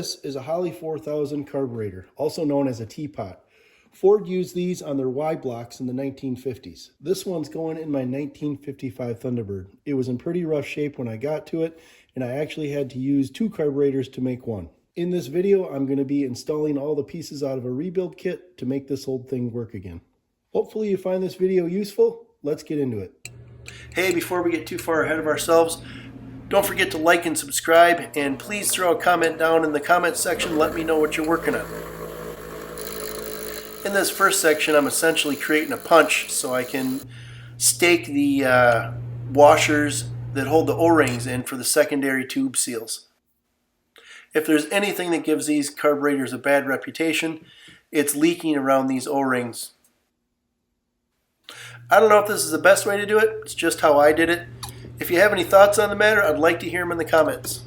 This is a Holley 4000 carburetor, also known as a teapot. Ford used these on their Y blocks in the 1950s. This one's going in my 1955 Thunderbird. It was in pretty rough shape when I got to it, and I actually had to use 2 carburetors to make one. In this video, I'm going to be installing all the pieces out of a rebuild kit to make this old thing work again. Hopefully you find this video useful. Let's get into it. Hey, before we get too far ahead of ourselves, don't forget to like and subscribe, and please throw a comment down in the comment section. Let me know what you're working on. In this first section, I'm essentially creating a punch so I can stake the washers that hold the O-rings in for the secondary tube seals. If there's anything that gives these carburetors a bad reputation, it's leaking around these O-rings. I don't know if this is the best way to do it. It's just how I did it. If you have any thoughts on the matter, I'd like to hear them in the comments.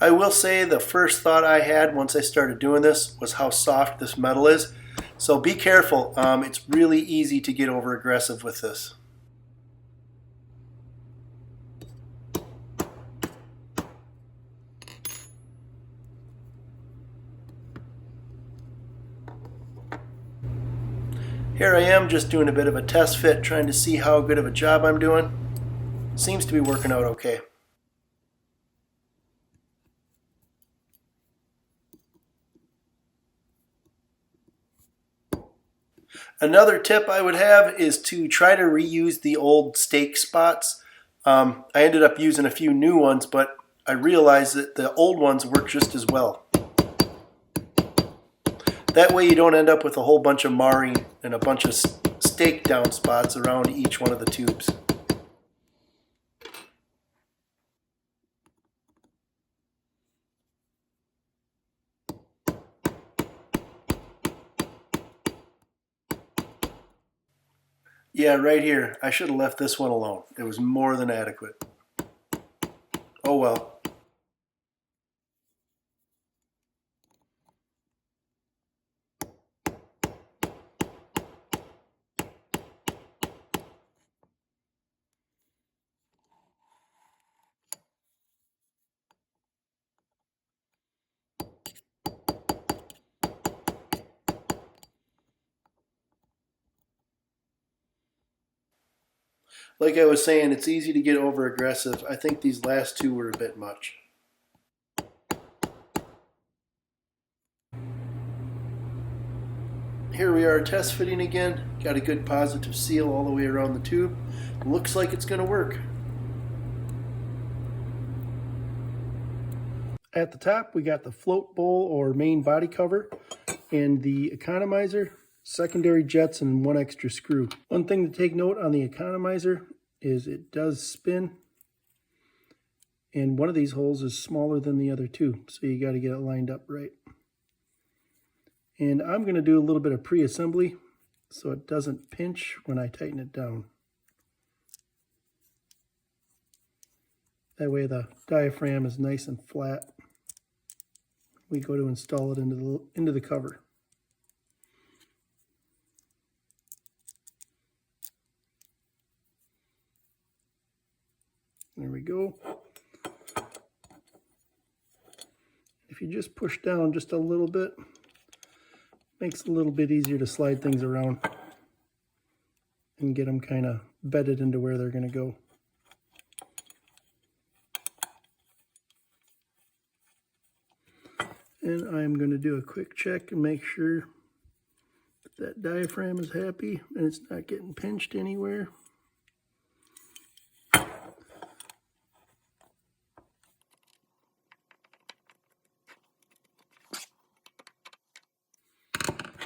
I will say the first thought I had once I started doing this was how soft this metal is. So be careful. It's really easy to get over aggressive with this. Here I am just doing a bit of a test fit, trying to see how good of a job I'm doing. Seems to be working out okay. Another tip I would have is to try to reuse the old stake spots. I ended up using a few new ones, but I realized that the old ones work just as well. That way you don't end up with a whole bunch of marring and a bunch of stake down spots around each one of the tubes. Yeah, right here. I should have left this one alone. It was more than adequate. Oh well. Like I was saying, it's easy to get over aggressive. I think these last two were a bit much. Here we are test fitting again. Got a good positive seal all the way around the tube. Looks like it's going to work. At the top we got the float bowl or main body cover and the economizer, secondary jets, and 1 extra screw. One thing to take note on the economizer is it does spin, and one of these holes is smaller than the other two, so you got to get it lined up right. And I'm going to do a little bit of pre-assembly so it doesn't pinch when I tighten it down. That way the diaphragm is nice and flat. We go to install it into the cover. There we go. If you just push down just a little bit, makes it a little bit easier to slide things around and get them kind of bedded into where they're going to go. And I'm going to do a quick check and make sure that diaphragm is happy and it's not getting pinched anywhere.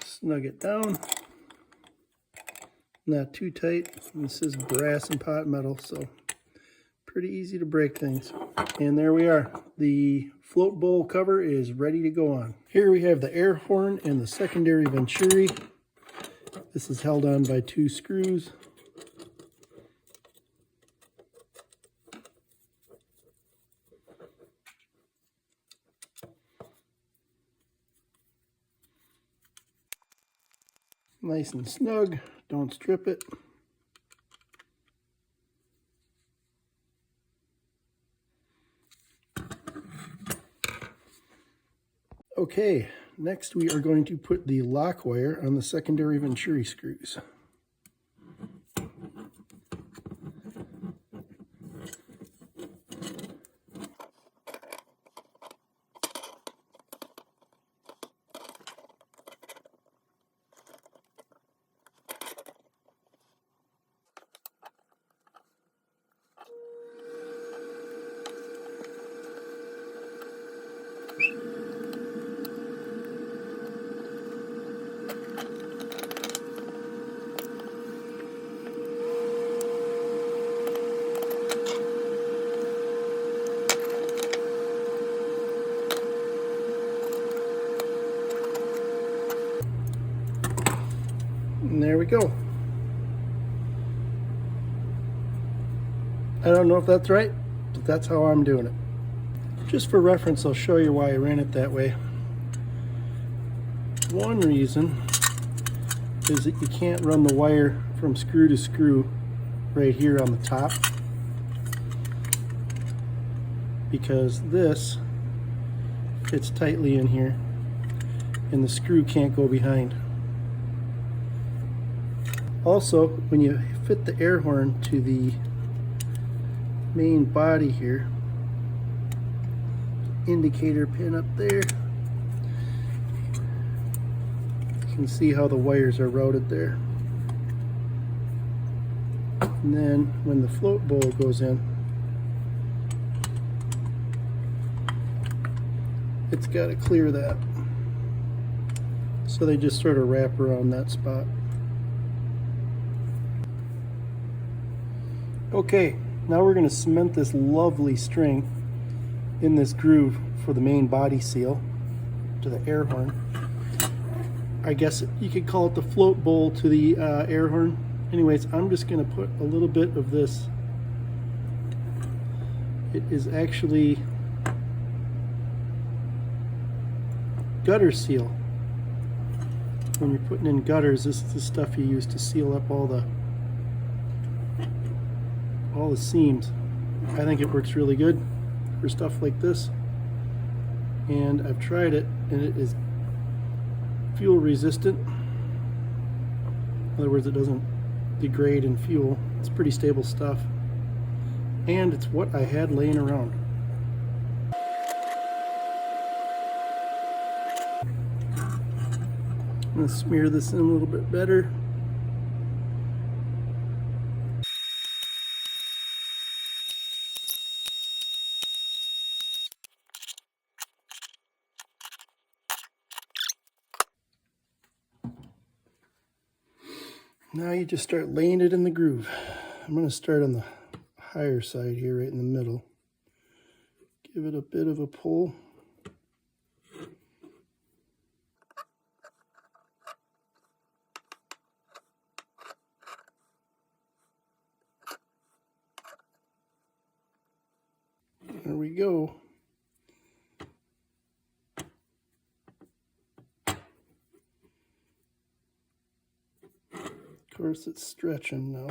Snug it down. Not too tight. And this is brass and pot metal, so pretty easy to break things. And there we are. The float bowl cover is ready to go on. Here we have the air horn and the secondary venturi. This is held on by 2 screws. Nice and snug, don't strip it. Okay, next we are going to put the lock wire on the secondary venturi screws. And there we go. I don't know if that's right, but that's how I'm doing it. Just for reference, I'll show you why I ran it that way. One reason is that you can't run the wire from screw to screw right here on the top, because this fits tightly in here and the screw can't go behind. Also, when you fit the air horn to the main body here, indicator pin up there, you can see how the wires are routed there. And then when the float bowl goes in, it's got to clear that. So they just sort of wrap around that spot. Okay, now we're going to cement this lovely string in this groove for the main body seal to the air horn. I guess you could call it the float bowl to the air horn. Anyways, I'm just going to put a little bit of this. It is actually gutter seal. When you're putting in gutters, this is the stuff you use to seal up all the seams. I think it works really good for stuff like this, and I've tried it and it is fuel resistant. In other words, it doesn't degrade in fuel. It's pretty stable stuff, and it's what I had laying around. I'm going to smear this in a little bit better. Now you just start laying it in the groove. I'm going to start on the higher side here, right in the middle. Give it a bit of a pull. There we go. Of course, it's stretching now.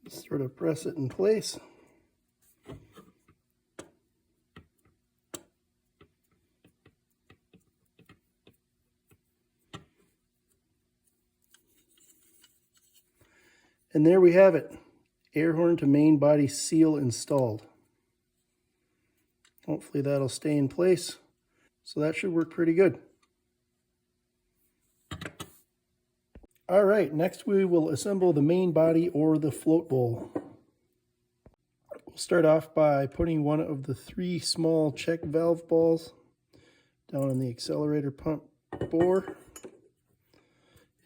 Sort of press it in place. And there we have it. Air horn to main body seal installed. Hopefully that'll stay in place. So that should work pretty good. All right, next we will assemble the main body or the float bowl. We'll start off by putting one of the 3 small check valve balls down on the accelerator pump bore,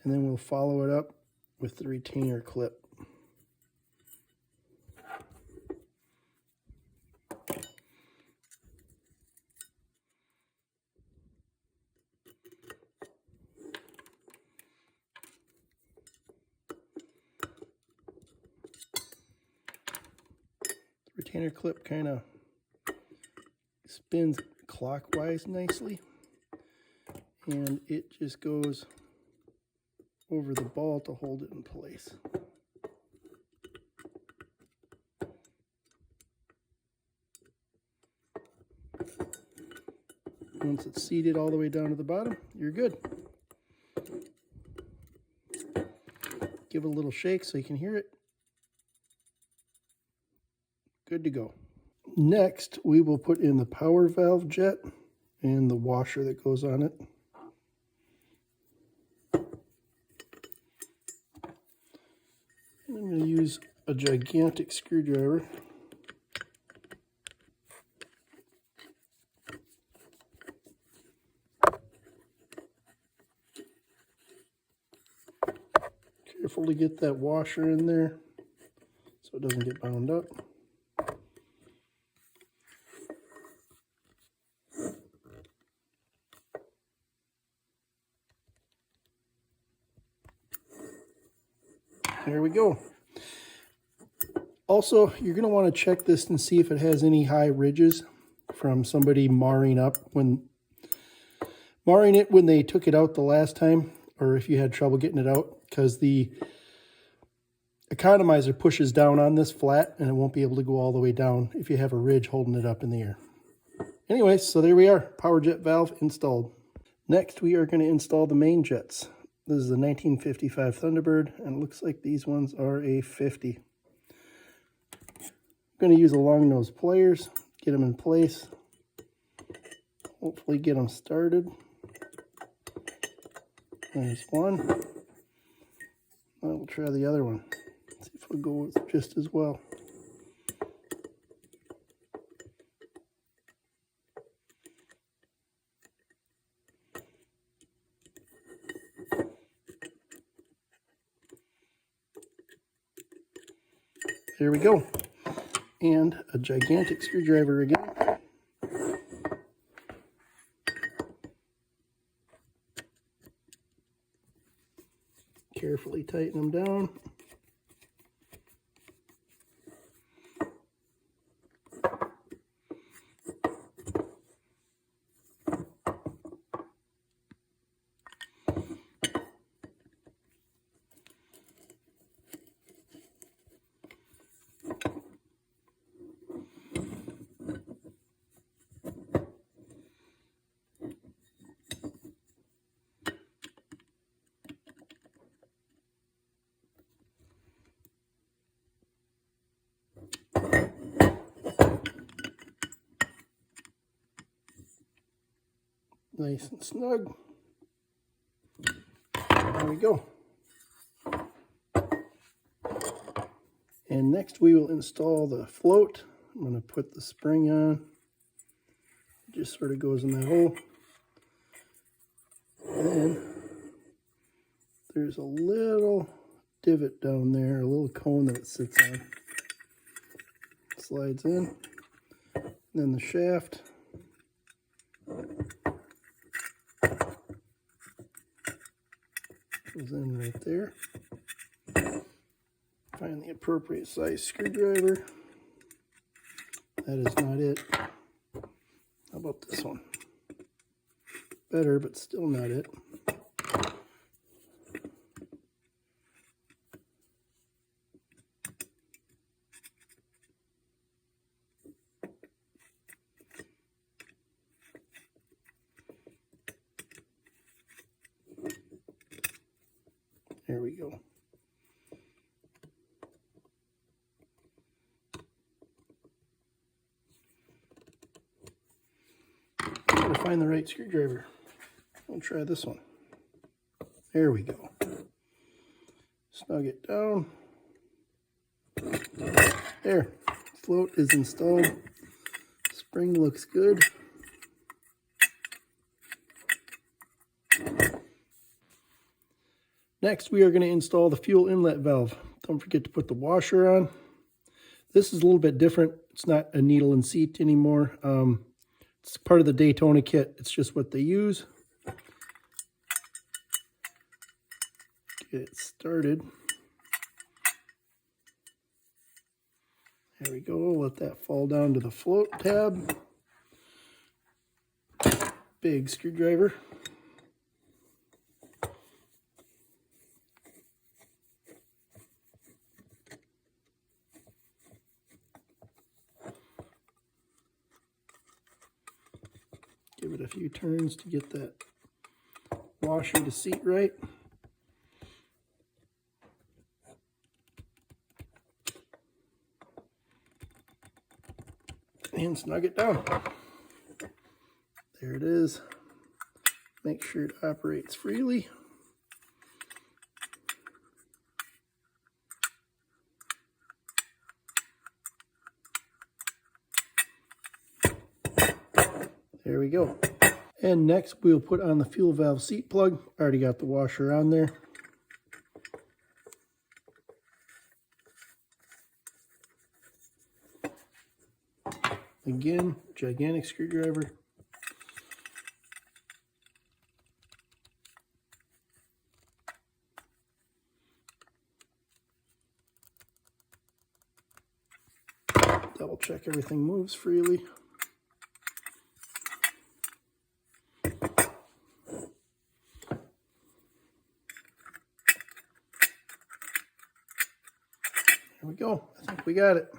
and then we'll follow it up with the retainer clip. Retainer clip kind of spins clockwise nicely, and it just goes over the ball to hold it in place. Once it's seated all the way down to the bottom, you're good. Give it a little shake so you can hear it. Good to go. Next, we will put in the power valve jet and the washer that goes on it. And I'm going to use a gigantic screwdriver. Careful to get that washer in there so it doesn't get bound up. There we go. Also, you're going to want to check this and see if it has any high ridges from somebody marring it when they took it out the last time, or if you had trouble getting it out, because the economizer pushes down on this flat and it won't be able to go all the way down if you have a ridge holding it up in the air. Anyway, so there we are, power jet valve installed. Next, we are going to install the main jets. This is a 1955 Thunderbird, and it looks like these ones are a 50. I'm going to use a long nose pliers, get them in place, hopefully get them started. There's one. Now we'll try the other one, see if it'll go just as well. There we go. And a gigantic screwdriver again. Carefully tighten them down. Nice and snug. There we go. And next we will install the float. I'm going to put the spring on. It just sort of goes in that hole. And then there's a little divot down there, a little cone that it sits on. Slides in. And then the shaft. Goes in right there. Find the appropriate size screwdriver. That is not it. How about this one? Better, but still not it. There we go. Gotta find the right screwdriver. I'll try this one. There we go. Snug it down. There. float is installed. Spring looks good. Next, we are going to install the fuel inlet valve. Don't forget to put the washer on. This is a little bit different. It's not a needle and seat anymore. It's part of the Daytona kit. It's just what they use. Get it started. There we go. Let that fall down to the float tab. Big screwdriver. Give it a few turns to get that washer to seat right. And snug it down. There it is. Make sure it operates freely. There we go. And next we'll put on the fuel valve seat plug. Already got the washer on there. Again, gigantic screwdriver. Double check everything moves freely. There we go. I think we got it.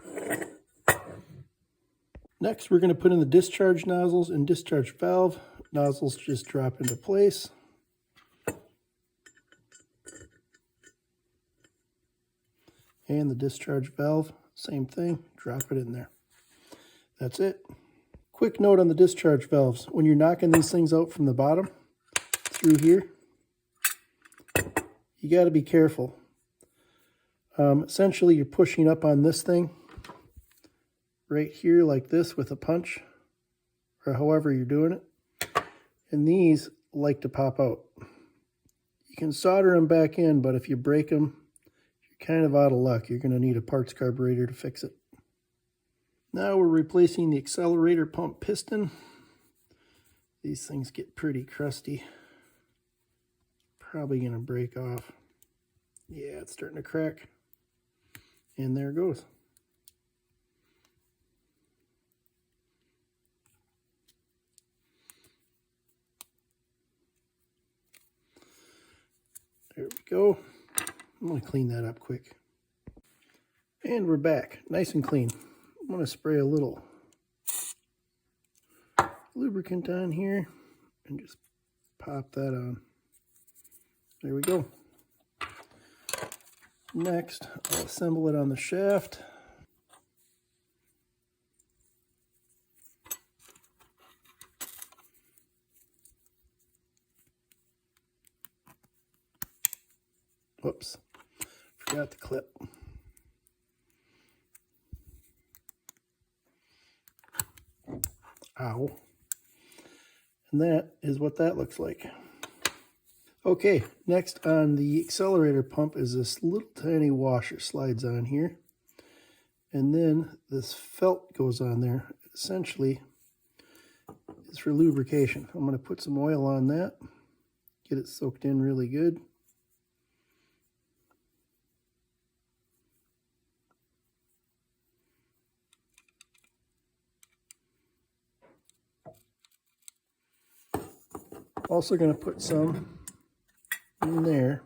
Next, we're going to put in the discharge nozzles and discharge valve. Nozzles just drop into place. And the discharge valve, same thing, drop it in there. That's it. Quick note on the discharge valves. When you're knocking these things out from the bottom through here, you got to be careful. Essentially, you're pushing up on this thing right here like this with a punch, or however you're doing it. And these like to pop out. You can solder them back in, but if you break them, you're kind of out of luck. You're going to need a parts carburetor to fix it. Now we're replacing the accelerator pump piston. These things get pretty crusty. Probably going to break off. Yeah, it's starting to crack. And there it goes. There we go. I'm going to clean that up quick. And we're back, nice and clean. I'm going to spray a little lubricant on here and just pop that on. There we go. Next, I'll assemble it on the shaft. Whoops, forgot the clip. Ow. And that is what that looks like. Okay, next on the accelerator pump is this little tiny washer slides on here. And then this felt goes on there. Essentially, it's for lubrication. I'm going to put some oil on that, get it soaked in really good. Also going to put some in there,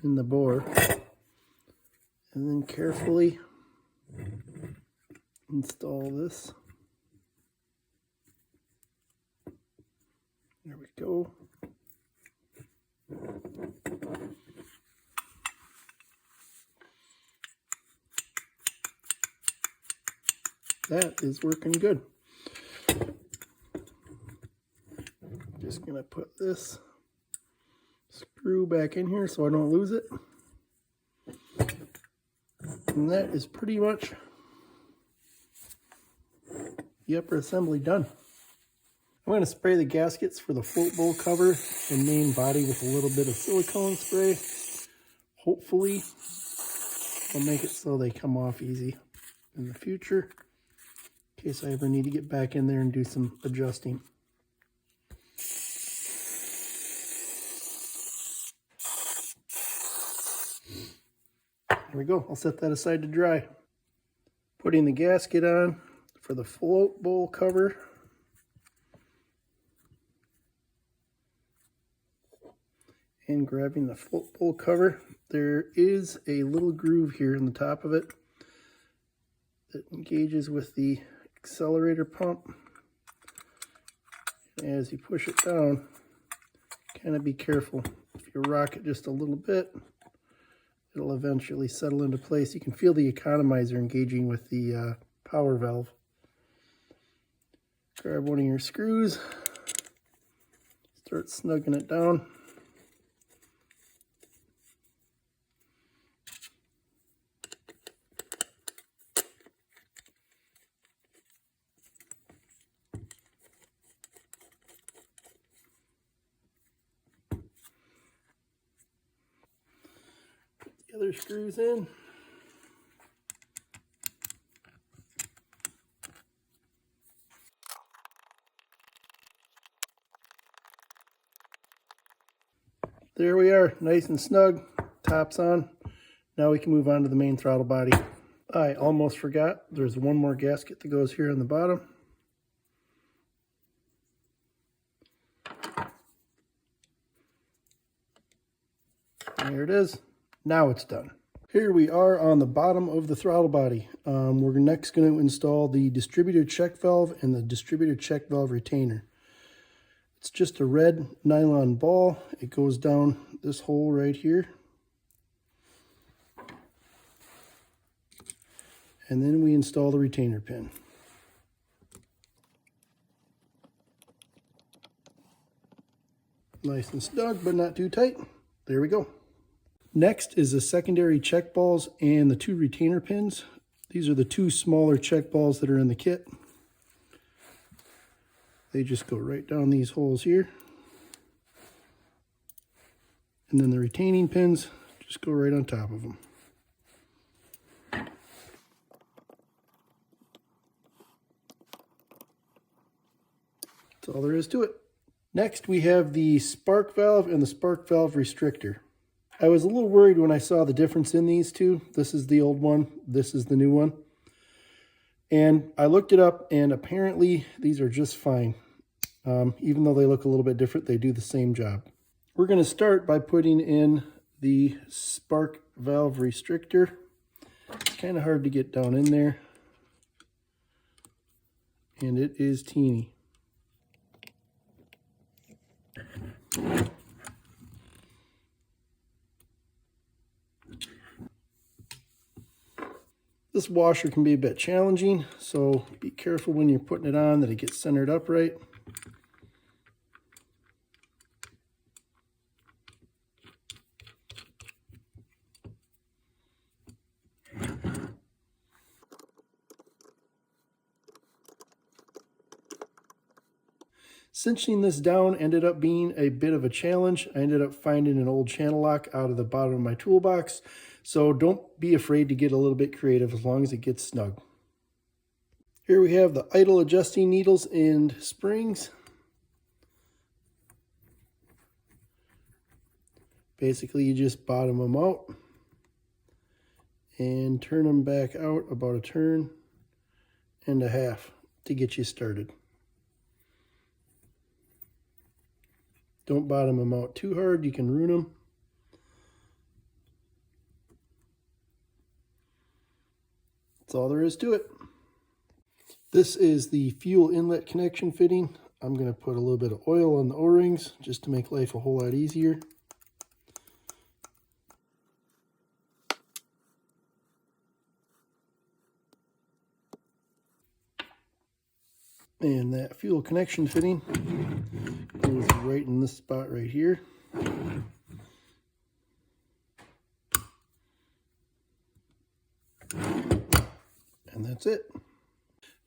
in the bore, and then carefully install this. There we go. That is working good. Just gonna put this screw back in here so I don't lose it. And that is pretty much the upper assembly done. I'm going to spray the gaskets for the float bowl cover and main body with a little bit of silicone spray. Hopefully, I'll make it so they come off easy in the future, in case I ever need to get back in there and do some adjusting. There we go. I'll set that aside to dry. Putting the gasket on for the float bowl cover. And grabbing the float bowl cover, there is a little groove here in the top of it that engages with the accelerator pump. And as you push it down, kind of be careful. If you rock it just a little bit, it'll eventually settle into place. You can feel the economizer engaging with the power valve. Grab one of your screws, start snugging it down. Other screws in. There we are, nice and snug, tops on. Now we can move on to the main throttle body. I almost forgot, there's one more gasket that goes here on the bottom. There it is. Now it's done. Here we are on the bottom of the throttle body. We're next going to install the distributor check valve and the distributor check valve retainer. It's just a red nylon ball. It goes down this hole right here. And then we install the retainer pin. Nice and snug, but not too tight. There we go. Next is the secondary check balls and the two retainer pins. These are the two smaller check balls that are in the kit. They just go right down these holes here. And then the retaining pins just go right on top of them. That's all there is to it. Next we have the spark valve and the spark valve restrictor. I was a little worried when I saw the difference in these two. This is the old one, this is the new one. And I looked it up, and apparently these are just fine. Even though they look a little bit different, they do the same job. We're going to start by putting in the spark valve restrictor. It's kind of hard to get down in there, and it is teeny. This washer can be a bit challenging, so be careful when you're putting it on that it gets centered up right. Cinching this down ended up being a bit of a challenge. I ended up finding an old channel lock out of the bottom of my toolbox. So don't be afraid to get a little bit creative as long as it gets snug. Here we have the idle adjusting needles and springs. Basically, you just bottom them out and turn them back out about a turn and a half to get you started. Don't bottom them out too hard, you can ruin them. That's all there is to it. This is the fuel inlet connection fitting. I'm going to put a little bit of oil on the O-rings just to make life a whole lot easier. And that fuel connection fitting goes right in this spot right here. And that's it.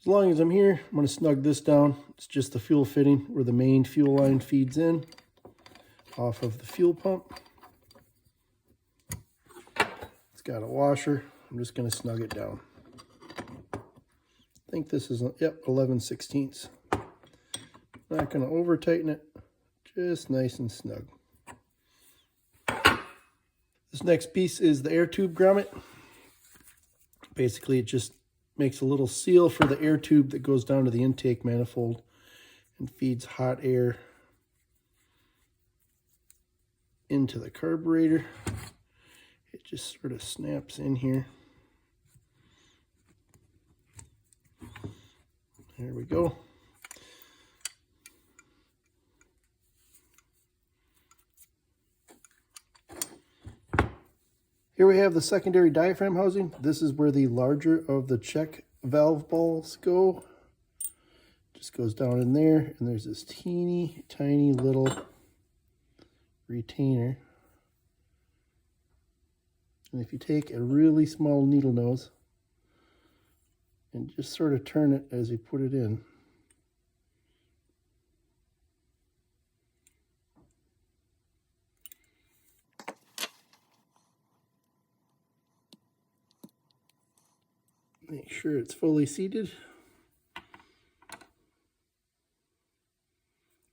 As long as I'm here, I'm going to snug this down. It's just the fuel fitting where the main fuel line feeds in off of the fuel pump. It's got a washer. I'm just going to snug it down. I think this is, yep, 11/16. Not going to over tighten it, just nice and snug. This next piece is the air tube grommet. Basically, it just makes a little seal for the air tube that goes down to the intake manifold and feeds hot air into the carburetor. It just sort of snaps in here. There we go. Here we have the secondary diaphragm housing. This is where the larger of the check valve balls go. Just goes down in there, and there's this teeny tiny little retainer. And if you take a really small needle nose and just sort of turn it as you put it in, make sure it's fully seated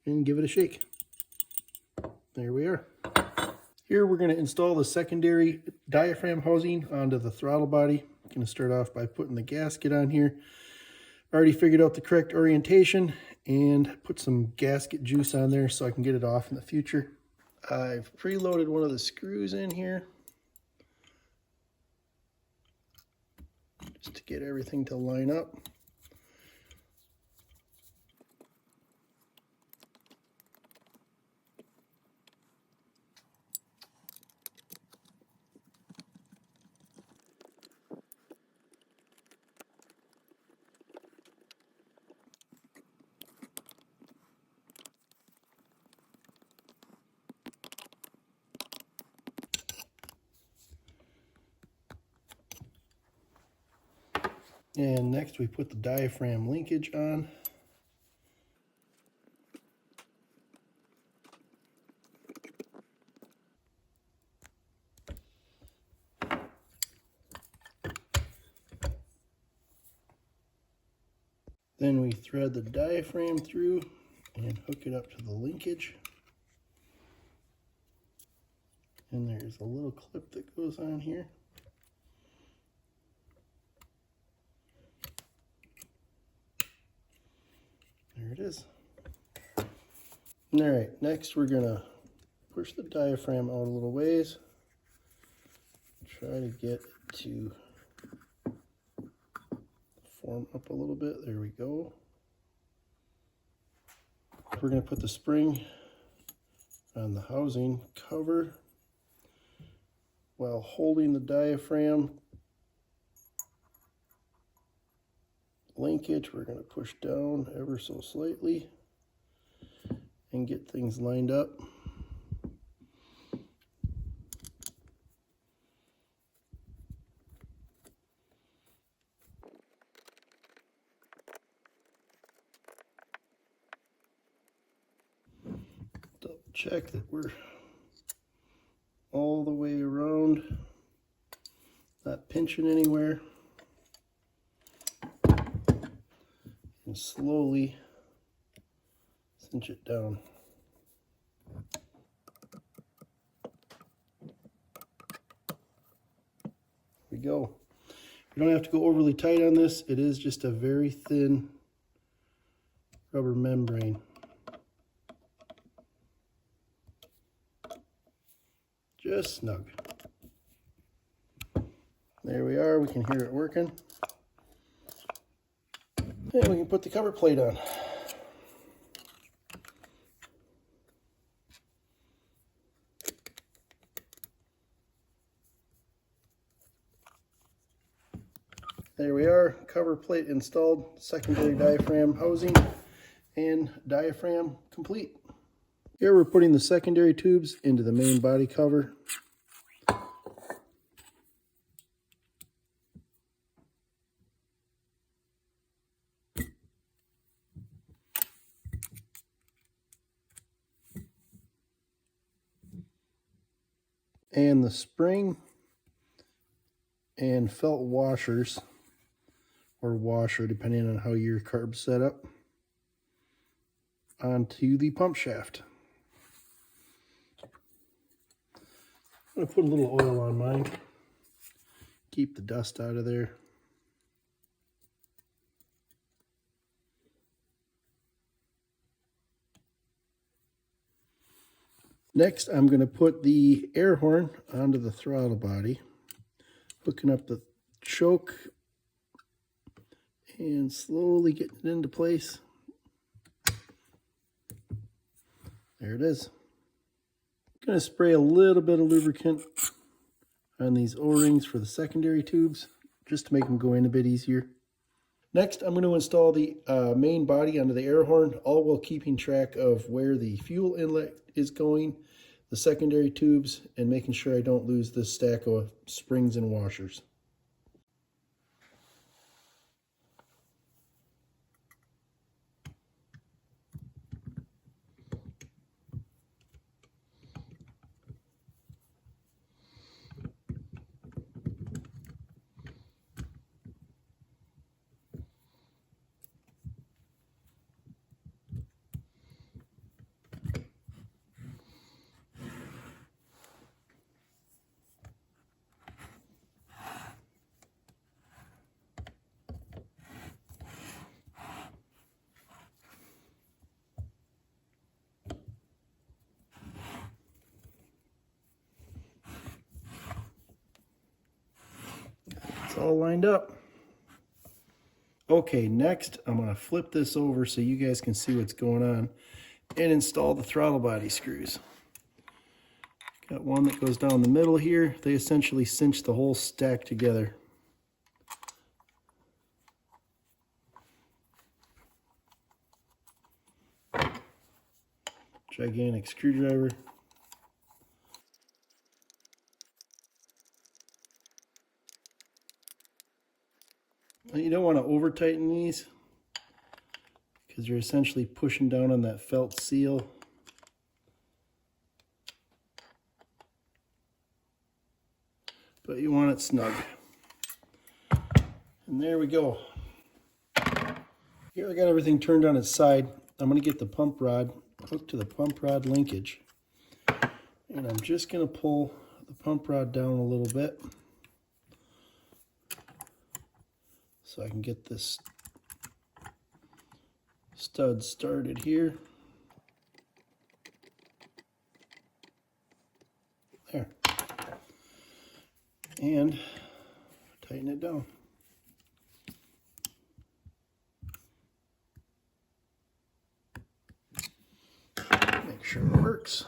and give it a shake. There we are. Here we're going to install the secondary diaphragm housing onto the throttle body. I'm going to start off by putting the gasket on here. I already figured out the correct orientation and put some gasket juice on there so I can get it off in the future. I've preloaded one of the screws in here just to get everything to line up. And next we put the diaphragm linkage on. Then we thread the diaphragm through and hook it up to the linkage. And there's a little clip that goes on here. There it is. All right, next we're gonna push the diaphragm out a little ways. Try to get it to form up a little bit. There we go. We're gonna put the spring on the housing cover while holding the diaphragm linkage. We're going to push down ever so slightly and get things lined up. Double check that we're all the way around, not pinching anywhere. And slowly cinch it down. There we go. You don't have to go overly tight on this. It is just a very thin rubber membrane. Just snug. There we are. We can hear it working. And we can put the cover plate on. There we are, cover plate installed, secondary diaphragm housing, and diaphragm complete. Here we're putting the secondary tubes into the main body cover. and the spring and felt washers, or washer depending on how your carb's set up, onto the pump shaft. I'm going to put a little oil on mine, keep the dust out of there. Next, I'm going to put the air horn onto the throttle body, hooking up the choke and slowly getting it into place. There it is. I'm going to spray a little bit of lubricant on these O-rings for the secondary tubes, just to make them go in a bit easier. Next, I'm going to install the main body onto the air horn, all while keeping track of where the fuel inlet is going, the secondary tubes, and making sure I don't lose this stack of springs and washers. It's all lined up. Okay, next I'm going to flip this over so you guys can see what's going on and install the throttle body screws. Got one that goes down the middle here. They essentially cinch the whole stack together. Gigantic screwdriver. You don't want to over tighten these because you're essentially pushing down on that felt seal. But you want it snug. And there we go. Here I got everything turned on its side. I'm going to get the pump rod hooked to the pump rod linkage. And I'm just going to pull the pump rod down a little bit so I can get this stud started here. There. And tighten it down. Make sure it works.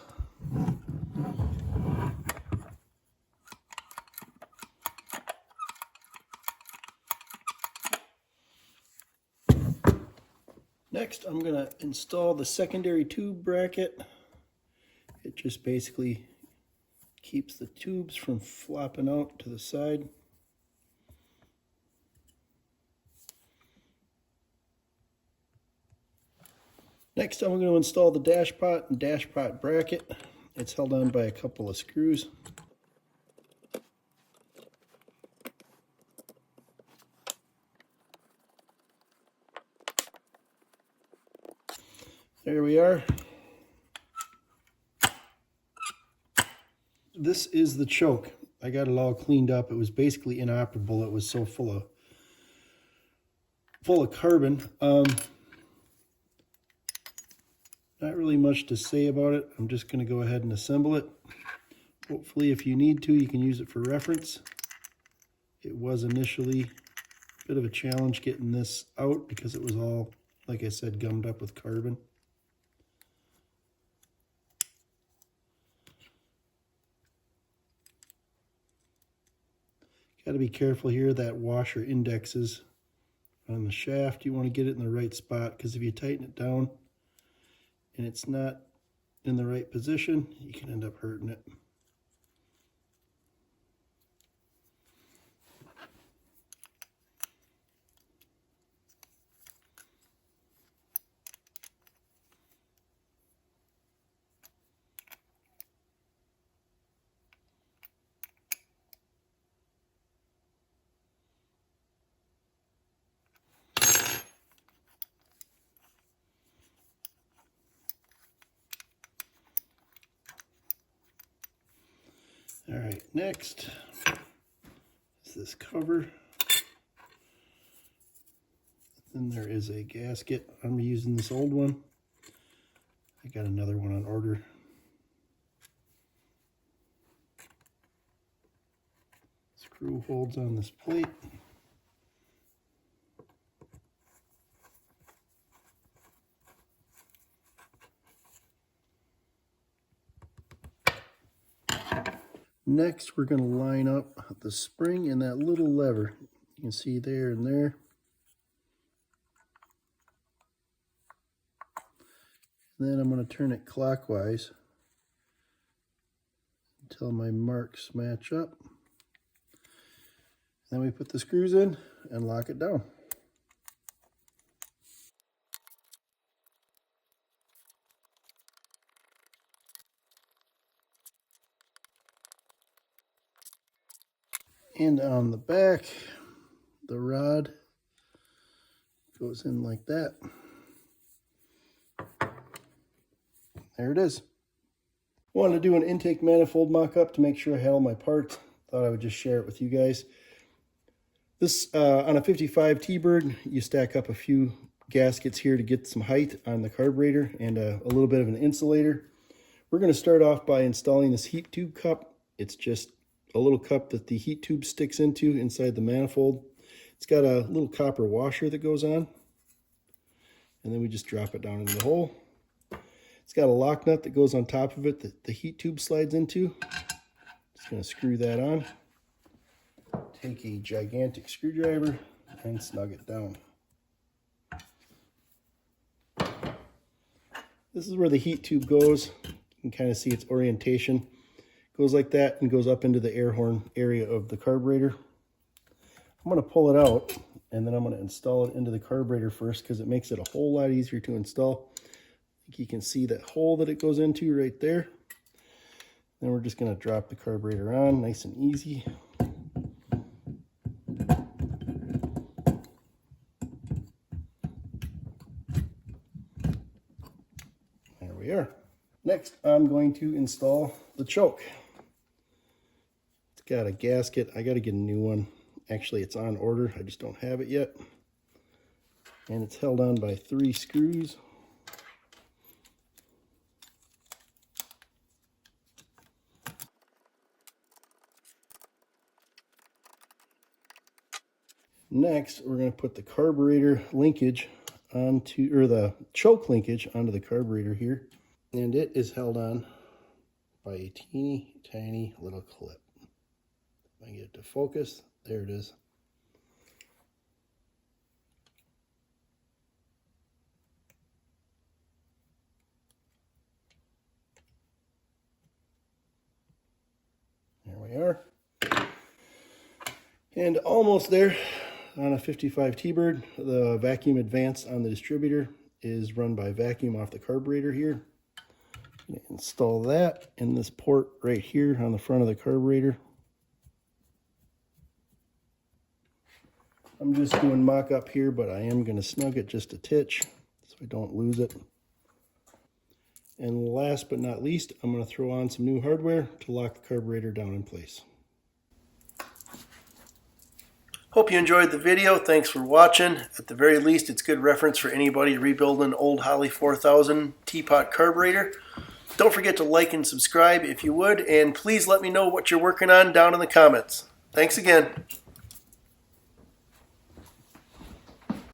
Next, I'm going to install the secondary tube bracket. It just basically keeps the tubes from flopping out to the side. Next, I'm going to install the dash pot and dash pot bracket. It's held on by a couple of screws. There we are. This is the choke. I got it all cleaned up. It was basically inoperable. It was so full of carbon. Not really much to say about it. I'm just going to go ahead and assemble it. Hopefully, if you need to, you can use it for reference. It was initially a bit of a challenge getting this out because it was all, like I said, gummed up with carbon. Got to be careful here, that washer indexes on the shaft. You want to get it in the right spot, because if you tighten it down and it's not in the right position, you can end up hurting it. All right, next is this cover. Then there is a gasket. I'm using this old one. I got another one on order. Screw holds on this plate. Next, we're going to line up the spring and that little lever. You can see there and there. Then I'm going to turn it clockwise until my marks match up. Then we put the screws in and lock it down. And on the back, the rod goes in like that. There it is. Wanted to do an intake manifold mock-up to make sure I had all my parts. Thought I would just share it with you guys. This, on a 55 T-Bird, you stack up a few gaskets here to get some height on the carburetor and a little bit of an insulator. We're going to start off by installing this heat tube cup. It's just a little cup that the heat tube sticks into inside the manifold. It's got a little copper washer that goes on, and then we just drop it down in the hole. It's got a lock nut that goes on top of it that the heat tube slides into. Just going to screw that on. Take a gigantic screwdriver and snug it down. This is where the heat tube goes. You can kind of see its orientation. Goes like that and goes up into the air horn area of the carburetor. I'm going to pull it out and then I'm going to install it into the carburetor first because it makes it a whole lot easier to install. I think you can see that hole that it goes into right there. Then we're just going to drop the carburetor on nice and easy. There we are. Next, I'm going to install the choke. Got a gasket. I got to get a new one. Actually, it's on order. I just don't have it yet. And it's held on by 3 screws. Next, we're going to put the carburetor linkage onto, or the choke linkage onto the carburetor here. And it is held on by a teeny tiny little clip. I get it to focus. There it is. There we are. And almost there on a 55 T-Bird. The vacuum advance on the distributor is run by vacuum off the carburetor here. Install that in this port right here on the front of the carburetor. I'm just doing mock-up here, but I am going to snug it just a titch so I don't lose it. And last but not least, I'm going to throw on some new hardware to lock the carburetor down in place. Hope you enjoyed the video. Thanks for watching. At the very least, it's good reference for anybody rebuilding an old Holley 4000 teapot carburetor. Don't forget to like and subscribe if you would, and please let me know what you're working on down in the comments. Thanks again.